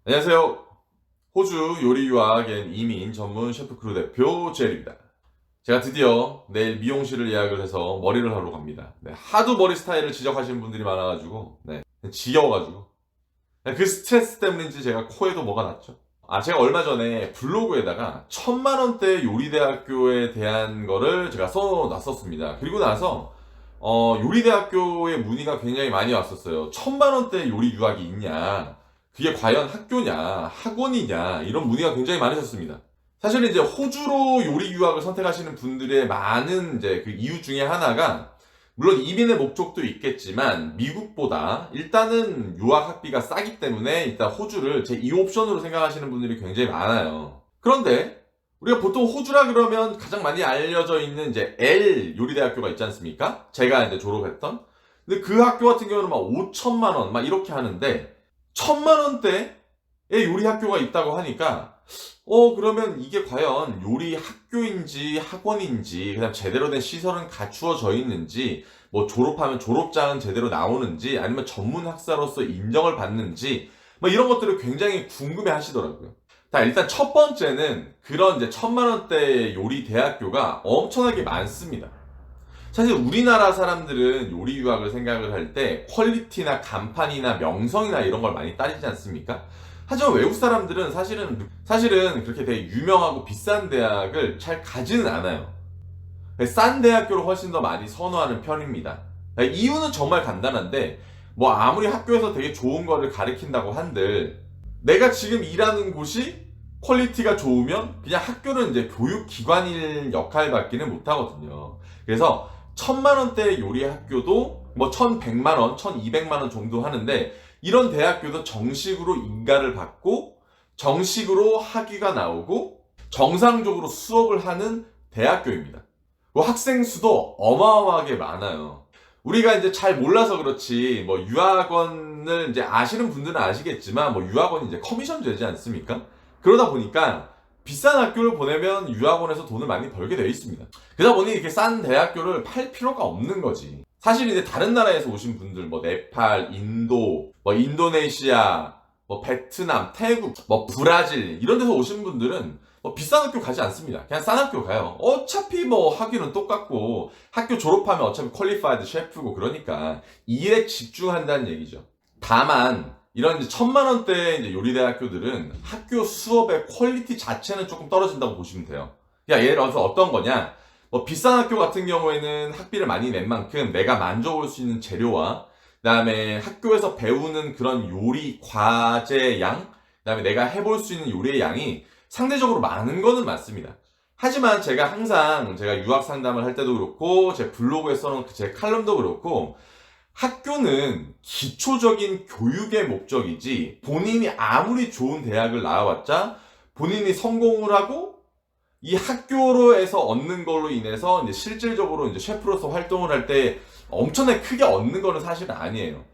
안녕하세요. 호주 요리 유학 앤 이민 전문 셰프 크루 대표 제리입니다. 제가 드디어 내일 미용실을 예약을 해서 머리를 하러 갑니다. 하도 머리 스타일을 지적하시는 분들이 많아가지고 지겨워가지고 그 스트레스 때문인지 제가 코에도 뭐가 났죠. 제가 얼마 전에 블로그에다가 1000만원대 요리대학교에 대한 거를 제가 써놨었습니다. 그리고 나서 요리대학교에 문의가 굉장히 많이 왔었어요. 1000만원대 요리 유학이 있냐, 그게 과연 학교냐, 학원이냐, 이런 문의가 굉장히 많으셨습니다. 사실 이제 호주로 요리 유학을 선택하시는 분들의 많은 이제 그 이유 중에 하나가, 물론 이민의 목적도 있겠지만 미국보다 일단은 유학 학비가 싸기 때문에 일단 호주를 제 2옵션으로 생각하시는 분들이 굉장히 많아요. 그런데 우리가 보통 호주라 그러면 가장 많이 알려져 있는 이제 L 요리대학교가 있지 않습니까? 제가 이제 졸업했던. 근데 그 학교 같은 경우는 막 5천만 원 막 이렇게 하는데 1000만원대의 요리 학교가 있다고 하니까 그러면 이게 과연 요리 학교인지 학원인지, 그다음 제대로 된 시설은 갖추어져 있는지, 뭐 졸업하면 졸업장은 제대로 나오는지, 아니면 전문 학사로서 인정을 받는지, 뭐 이런 것들을 굉장히 궁금해 하시더라고요. 일단 첫 번째는 그런 이제 1000만원대 요리 대학교가 엄청나게 많습니다. 사실 우리나라 사람들은 요리 유학을 생각을 할 때 퀄리티나 간판이나 명성이나 이런 걸 많이 따지지 않습니까? 하지만 외국 사람들은 사실은 그렇게 되게 유명하고 비싼 대학을 잘 가지는 않아요. 싼 대학교를 훨씬 더 많이 선호하는 편입니다. 이유는 정말 간단한데, 뭐 아무리 학교에서 되게 좋은 거를 가르친다고 한들 내가 지금 일하는 곳이 퀄리티가 좋으면 그냥 학교는 이제 교육기관일 역할밖에는 못하거든요. 그래서 1000만원대 요리 학교도 뭐 1100만원, 1200만원 정도 하는데, 이런 대학교도 정식으로 인가를 받고 정식으로 학위가 나오고 정상적으로 수업을 하는 대학교입니다. 그 학생 수도 어마어마하게 많아요. 우리가 이제 잘 몰라서 그렇지, 뭐 유학원을 이제 아시는 분들은 아시겠지만, 뭐 유학원이 이제 커미션 되지 않습니까? 그러다 보니까 비싼 학교를 보내면 유학원에서 돈을 많이 벌게 되어 있습니다. 그러다 보니 이렇게 싼 대학교를 팔 필요가 없는 거지. 사실 이제 다른 나라에서 오신 분들, 뭐 네팔, 인도, 뭐 인도네시아, 뭐 베트남, 태국, 뭐 브라질 이런 데서 오신 분들은 뭐 비싼 학교 가지 않습니다. 그냥 싼 학교 가요. 어차피 뭐 학위는 똑같고 학교 졸업하면 어차피 퀄리파이드 셰프고, 그러니까 일에 집중한다는 얘기죠. 다만 이런 이제 1000만원대 이제 요리대학교들은 학교 수업의 퀄리티 자체는 조금 떨어진다고 보시면 돼요. 그러니까 예를 들어서 어떤 거냐, 뭐 비싼 학교 같은 경우에는 학비를 많이 낸 만큼 내가 만져볼 수 있는 재료와, 그 다음에 학교에서 배우는 그런 요리 과제 양, 그 다음에 내가 해볼 수 있는 요리의 양이 상대적으로 많은 거는 맞습니다. 하지만 제가 항상 제가 유학 상담을 할 때도 그렇고 제 블로그에 써놓은 제 칼럼도 그렇고, 학교는 기초적인 교육의 목적이지, 본인이 아무리 좋은 대학을 나와봤자 본인이 성공을 하고 이 학교로에서 얻는 걸로 인해서 이제 실질적으로 이제 셰프로서 활동을 할 때 엄청나게 크게 얻는 거는 사실은 아니에요.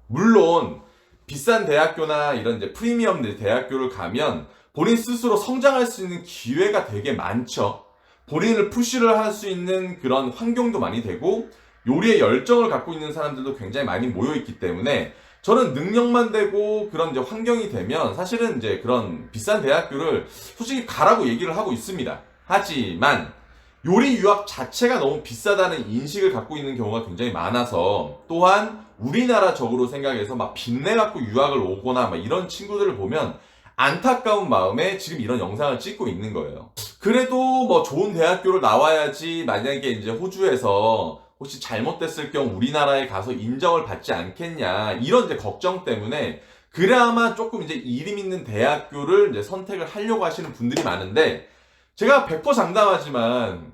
물론 비싼 대학교나 이런 이제 프리미엄 대학교를 가면 본인 스스로 성장할 수 있는 기회가 되게 많죠. 본인을 푸시를 할 수 있는 그런 환경도 많이 되고, 요리에 열정을 갖고 있는 사람들도 굉장히 많이 모여있기 때문에 저는 능력만 되고 그런 이제 환경이 되면 사실은 이제 그런 비싼 대학교를 솔직히 가라고 얘기를 하고 있습니다. 하지만 요리 유학 자체가 너무 비싸다는 인식을 갖고 있는 경우가 굉장히 많아서, 또한 우리나라적으로 생각해서 막 빚내 갖고 유학을 오거나 막 이런 친구들을 보면 안타까운 마음에 지금 이런 영상을 찍고 있는 거예요. 그래도 뭐 좋은 대학교를 나와야지, 만약에 이제 호주에서 혹시 잘못됐을 경우 우리나라에 가서 인정을 받지 않겠냐, 이런 이제 걱정 때문에 그나마 조금 이제 이름 있는 대학교를 이제 선택을 하려고 하시는 분들이 많은데, 제가 100% 장담하지만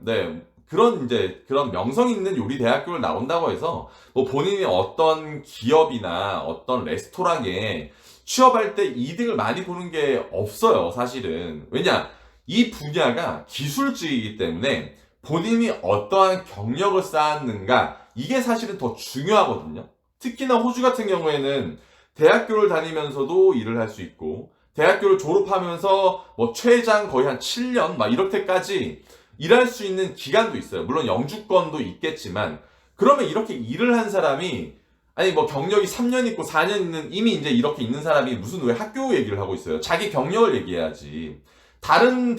그런 명성 있는 요리 대학교를 나온다고 해서 뭐 본인이 어떤 기업이나 어떤 레스토랑에 취업할 때 이득을 많이 보는 게 없어요, 사실은. 왜냐, 이 분야가 기술직이기 때문에 본인이 어떠한 경력을 쌓았는가, 이게 사실은 더 중요하거든요. 특히나 호주 같은 경우에는 대학교를 다니면서도 일을 할 수 있고, 대학교를 졸업하면서 뭐 최장 거의 한 7년 막 이렇게까지 일할 수 있는 기간도 있어요. 물론 영주권도 있겠지만, 그러면 이렇게 일을 한 사람이 아니 뭐 경력이 3년 있고 4년 있는 이미 이제 이렇게 있는 사람이 무슨 왜 학교 얘기를 하고 있어요. 자기 경력을 얘기해야지. 다른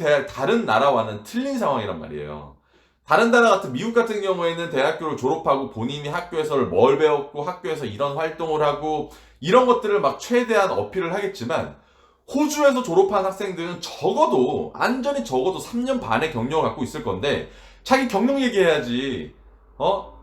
나라와는 틀린 상황이란 말이에요. 다른 나라 같은 미국 같은 경우에는 대학교를 졸업하고 본인이 학교에서 뭘 배웠고 학교에서 이런 활동을 하고 이런 것들을 막 최대한 어필을 하겠지만 호주에서 졸업한 학생들은 적어도 안전히 적어도 3년 반의 경력을 갖고 있을 건데 자기 경력 얘기해야지.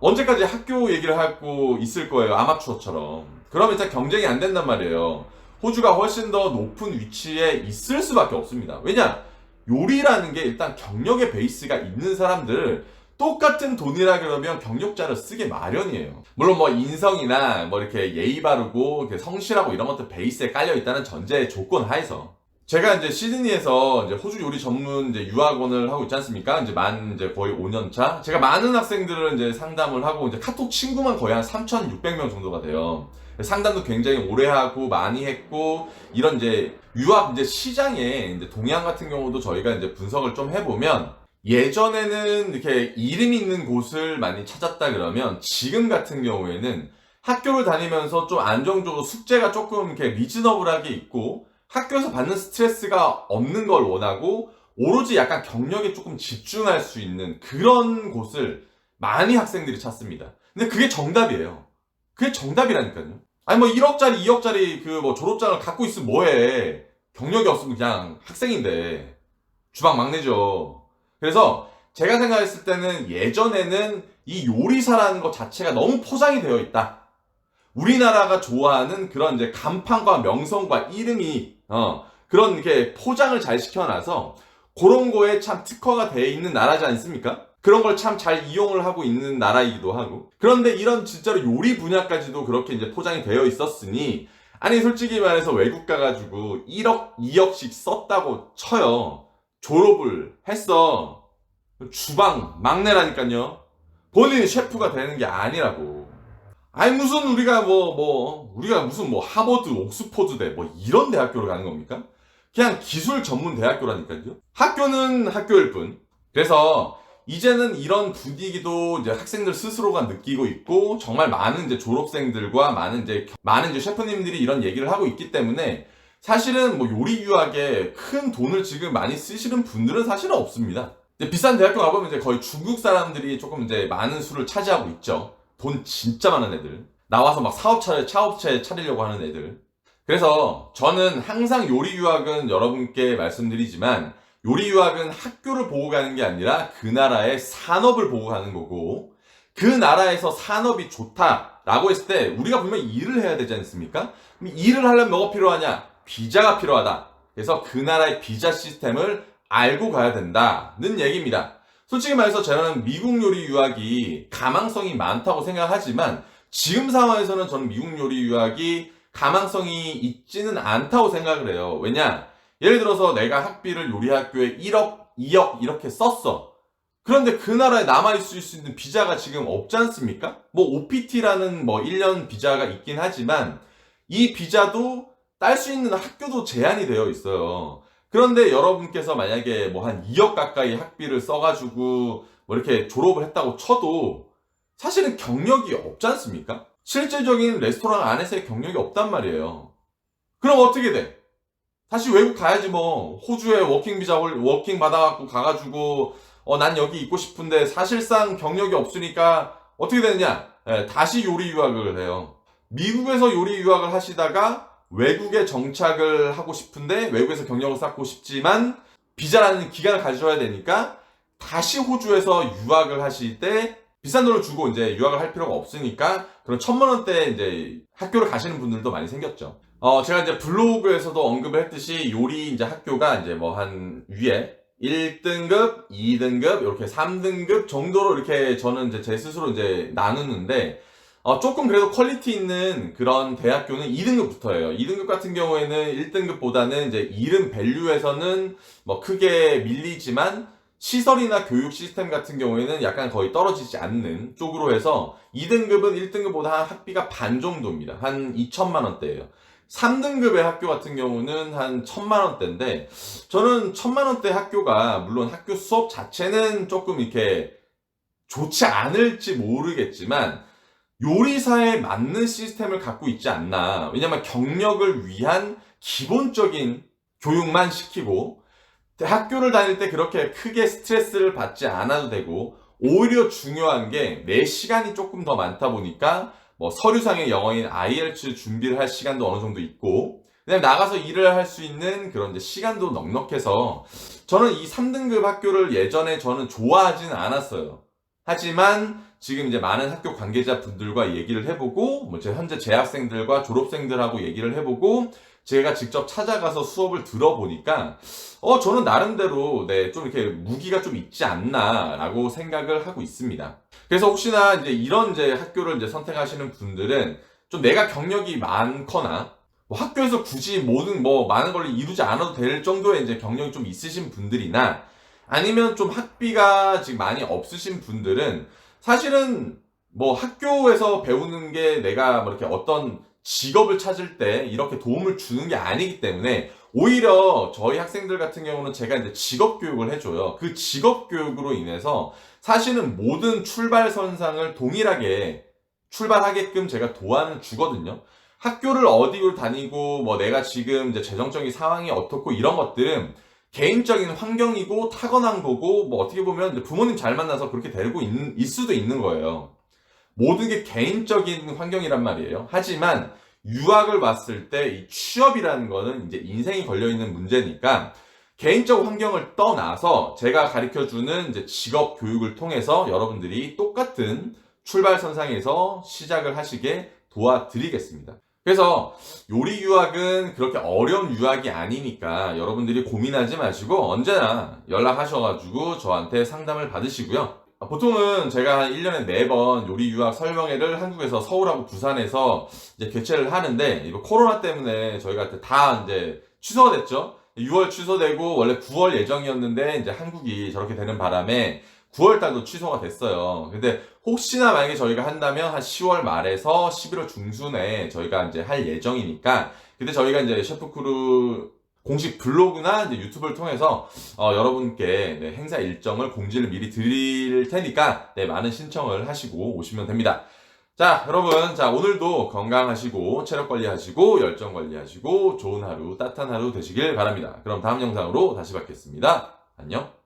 언제까지 학교 얘기를 하고 있을 거예요. 아마추어처럼. 그러면 일단 경쟁이 안 된단 말이에요. 호주가 훨씬 더 높은 위치에 있을 수밖에 없습니다. 왜냐? 요리라는 게 일단 경력의 베이스가 있는 사람들 똑같은 돈이라 그러면 경력자를 쓰게 마련이에요. 물론 뭐 인성이나 뭐 이렇게 예의 바르고 이렇게 성실하고 이런 것들 베이스에 깔려 있다는 전제 조건 하에서 제가 이제 시드니에서 이제 호주 요리 전문 이제 유학원을 하고 있지 않습니까? 이제 거의 5년 차. 제가 많은 학생들을 이제 상담을 하고 이제 카톡 친구만 거의 한 3,600명 정도가 돼요. 상담도 굉장히 오래 하고 많이 했고 이런 이제 유학 이제 시장에 이제 동양 같은 경우도 저희가 이제 분석을 좀 해보면 예전에는 이렇게 이름 있는 곳을 많이 찾았다 그러면 지금 같은 경우에는 학교를 다니면서 좀 안정적으로 숙제가 조금 이렇게 리즈너블하게 있고 학교에서 받는 스트레스가 없는 걸 원하고 오로지 약간 경력에 조금 집중할 수 있는 그런 곳을 많이 학생들이 찾습니다. 근데 그게 정답이에요. 그게 정답이라니까요. 아니 뭐 1억짜리 2억짜리 그 뭐 졸업장을 갖고 있으면 뭐해. 경력이 없으면 그냥 학생인데 주방 막내죠. 그래서 제가 생각했을 때는 예전에는 이 요리사라는 것 자체가 너무 포장이 되어 있다. 우리나라가 좋아하는 그런 이제 간판과 명성과 이름이 그런 이렇게 포장을 잘 시켜놔서 그런 거에 참 특화가 되어 있는 나라지 않습니까? 그런 걸 참 잘 이용을 하고 있는 나라이기도 하고. 그런데 이런 진짜로 요리 분야까지도 그렇게 이제 포장이 되어 있었으니 아니 솔직히 말해서 외국 가가지고 1억, 2억씩 썼다고 쳐요. 졸업을 했어. 주방 막내라니까요. 본인이 셰프가 되는 게 아니라고. 아니 무슨 우리가 무슨 뭐 하버드, 옥스포드대 뭐 이런 대학교를 가는 겁니까? 그냥 기술 전문 대학교라니까요. 학교는 학교일 뿐. 그래서 이제는 이런 분위기도 이제 학생들 스스로가 느끼고 있고 정말 많은 이제 졸업생들과 많은 이제 셰프님들이 이런 얘기를 하고 있기 때문에 사실은 뭐 요리 유학에 큰 돈을 지금 많이 쓰시는 분들은 사실은 없습니다. 이제 비싼 대학교 가보면 이제 거의 중국 사람들이 조금 이제 많은 수를 차지하고 있죠. 돈 진짜 많은 애들. 나와서 막 차업체 차리려고 하는 애들. 그래서 저는 항상 요리 유학은 여러분께 말씀드리지만 요리 유학은 학교를 보고 가는 게 아니라 그 나라의 산업을 보고 가는 거고 그 나라에서 산업이 좋다라고 했을 때 우리가 분명히 일을 해야 되지 않습니까? 그럼 일을 하려면 뭐가 필요하냐? 비자가 필요하다. 그래서 그 나라의 비자 시스템을 알고 가야 된다는 얘기입니다. 솔직히 말해서 저는 미국 요리 유학이 가망성이 많다고 생각하지만 지금 상황에서는 저는 미국 요리 유학이 가망성이 있지는 않다고 생각을 해요. 왜냐? 예를 들어서 내가 학비를 요리학교에 1억, 2억 이렇게 썼어. 그런데 그 나라에 남아있을 수 있는 비자가 지금 없지 않습니까? 뭐 OPT라는 뭐 1년 비자가 있긴 하지만 이 비자도 딸 수 있는 학교도 제한이 되어 있어요. 그런데 여러분께서 만약에 뭐 한 2억 가까이 학비를 써가지고 뭐 이렇게 졸업을 했다고 쳐도 사실은 경력이 없지 않습니까? 실질적인 레스토랑 안에서의 경력이 없단 말이에요. 그럼 어떻게 돼? 다시 외국 가야지 뭐. 호주에 워킹 비자 워킹 받아갖고 가가지고 난 여기 있고 싶은데 사실상 경력이 없으니까 어떻게 되느냐? 다시 요리 유학을 해요. 미국에서 요리 유학을 하시다가 외국에 정착을 하고 싶은데 외국에서 경력을 쌓고 싶지만 비자라는 기간을 가져야 되니까 다시 호주에서 유학을 하실 때 비싼 돈을 주고 이제 유학을 할 필요가 없으니까 그런 1,000만 원대 이제 학교를 가시는 분들도 많이 생겼죠. 제가 이제 블로그에서도 언급을 했듯이 요리 이제 학교가 이제 뭐 한 위에 1등급, 2등급, 이렇게 3등급 정도로 이렇게 저는 이제 제 스스로 이제 나누는데 조금 그래도 퀄리티 있는 그런 대학교는 2등급부터예요. 2등급 같은 경우에는 1등급보다는 이제 이름 밸류에서는 뭐 크게 밀리지만 시설이나 교육 시스템 같은 경우에는 약간 거의 떨어지지 않는 쪽으로 해서 2등급은 1등급보다 한 학비가 반 정도입니다. 한 2천만 원대예요. 3등급의 학교 같은 경우는 한 1,000만 원대인데 저는 1,000만 원대 학교가 물론 학교 수업 자체는 조금 이렇게 좋지 않을지 모르겠지만 요리사에 맞는 시스템을 갖고 있지 않나. 왜냐면 경력을 위한 기본적인 교육만 시키고 학교를 다닐 때 그렇게 크게 스트레스를 받지 않아도 되고, 오히려 중요한 게 내 시간이 조금 더 많다 보니까 뭐 서류상의 영어인 IELTS 준비를 할 시간도 어느 정도 있고, 그다음에 나가서 일을 할 수 있는 그런 이제 시간도 넉넉해서 저는 이 3등급 학교를 예전에 저는 좋아하진 않았어요. 하지만 지금 이제 많은 학교 관계자분들과 얘기를 해보고, 뭐 제 현재 재학생들과 졸업생들하고 얘기를 해보고, 제가 직접 찾아가서 수업을 들어보니까 저는 나름대로 좀 이렇게 무기가 좀 있지 않나라고 생각을 하고 있습니다. 그래서 혹시나 이제 이런 이제 학교를 이제 선택하시는 분들은 좀 내가 경력이 많거나 뭐 학교에서 굳이 모든 뭐 많은 걸 이루지 않아도 될 정도의 이제 경력이 좀 있으신 분들이나, 아니면 좀 학비가 지금 많이 없으신 분들은 사실은 뭐 학교에서 배우는 게 내가 뭐 이렇게 어떤 직업을 찾을 때 이렇게 도움을 주는 게 아니기 때문에, 오히려 저희 학생들 같은 경우는 제가 이제 직업 교육을 해줘요. 그 직업 교육으로 인해서 사실은 모든 출발선상을 동일하게 출발하게끔 제가 도와는 주거든요. 학교를 어디를 다니고 뭐 내가 지금 이제 재정적인 상황이 어떻고 이런 것들은 개인적인 환경이고 타고난 거고, 뭐 어떻게 보면 이제 부모님 잘 만나서 그렇게 되고 있을 수도 있는 거예요. 모든 게 개인적인 환경이란 말이에요. 하지만 유학을 왔을 때 이 취업이라는 거는 이제 인생이 걸려있는 문제니까, 개인적 환경을 떠나서 제가 가르쳐주는 이제 직업 교육을 통해서 여러분들이 똑같은 출발선상에서 시작을 하시게 도와드리겠습니다. 그래서 요리 유학은 그렇게 어려운 유학이 아니니까 여러분들이 고민하지 마시고 언제나 연락하셔가지고 저한테 상담을 받으시고요. 보통은 제가 한 1년에 4번 요리 유학 설명회를 한국에서 서울하고 부산에서 이제 개최를 하는데, 이거 코로나 때문에 저희가 다 이제 취소가 됐죠. 6월 취소되고 원래 9월 예정이었는데 이제 한국이 저렇게 되는 바람에 9월 달도 취소가 됐어요. 근데 혹시나 만약에 저희가 한다면 한 10월 말에서 11월 중순에 저희가 이제 할 예정이니까, 그때 저희가 이제 셰프크루 공식 블로그나 이제 유튜브를 통해서 여러분께 행사 일정을 공지를 미리 드릴 테니까 많은 신청을 하시고 오시면 됩니다. 자, 여러분, 자, 오늘도 건강하시고 체력 관리하시고 열정 관리하시고 좋은 하루, 따뜻한 하루 되시길 바랍니다. 그럼 다음 영상으로 다시 뵙겠습니다. 안녕.